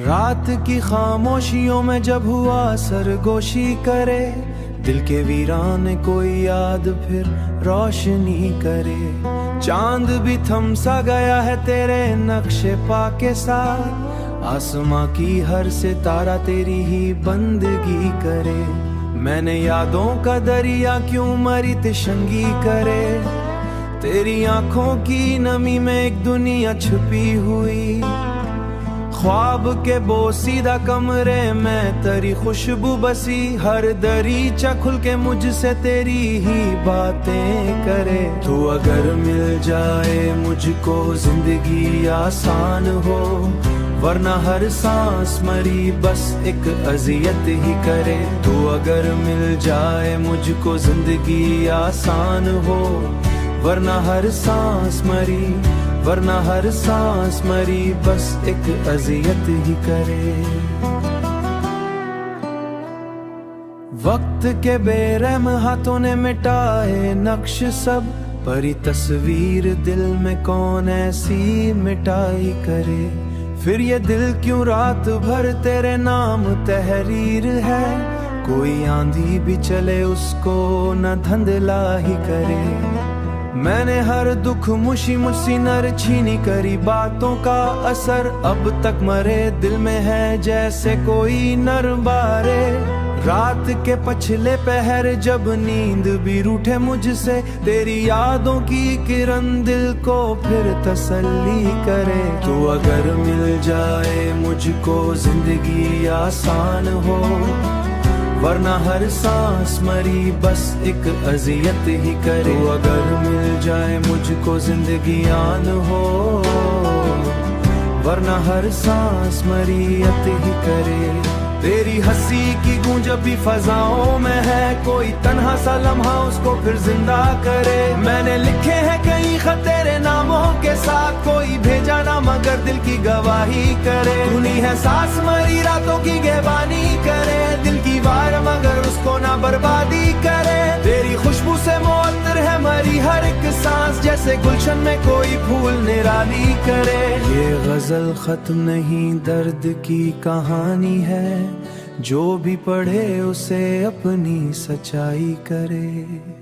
रात की खामोशियों में जब हुआ सरगोशी करे, दिल के वीरान कोई याद फिर रोशनी करे। चांद भी थम सा गया है तेरे नक्शे पा के साथ, आसमां की हर सितारा तेरी ही बंदगी करे। मैंने यादों का दरिया क्यों मरी तिशंगी करे, तेरी आंखों की नमी में एक दुनिया छुपी हुई। ख्वाब के बोसीदा कमरे में तेरी खुशबू बसी, हर दरीचा खुल के मुझसे तेरी ही बातें करे। तू अगर मिल जाए मुझको जिंदगी आसान हो, वरना हर सांस मरी बस एक अजियत ही करे। तू अगर मिल जाए मुझको जिंदगी आसान हो, वरना हर सांस मरी, वरना हर सांस मरी बस एक अजियत ही करे। वक्त के बेरहम हाथों ने मिटाए नक्श सब, परी तस्वीर दिल में कौन ऐसी मिटाई करे। फिर ये दिल क्यों रात भर तेरे नाम तहरीर है, कोई आंधी भी चले उसको न धंधला ही करे। मैंने हर दुख मुशी मुझसी नर छीनी करी बातों का असर, अब तक मरे दिल में है जैसे कोई नर बारे। रात के पछले पहर जब नींद भी रूठे मुझसे, तेरी यादों की किरण दिल को फिर तसल्ली करे। तू अगर मिल जाए मुझको जिंदगी आसान हो, वरना हर सांस मरी बस एक अजियत ही करे। तू अगर मिल जाए मुझको जिंदगी आन हो, वरना हर सांस मरी अत ही करे। तेरी हंसी की गूंज भी फजाओं में है, कोई तन्हा सा लम्हा उसको फिर जिंदा करे। मैंने लिखे हैं कई खत तेरे नामों के साथ, कोई भेजा ना मगर दिल की गवाही करे। तूनी है सांस मरी रातों की गहबानी करे, दिल की वार मगर उसको ना बर्बादी करे। तेरी खुशबू से मुअत्तर है मरी हर एक सांस, जैसे गुलशन में कोई फूल निराली करे। ये गजल खत्म नहीं दर्द की कहानी है, जो भी पढ़े उसे अपनी सच्चाई करे।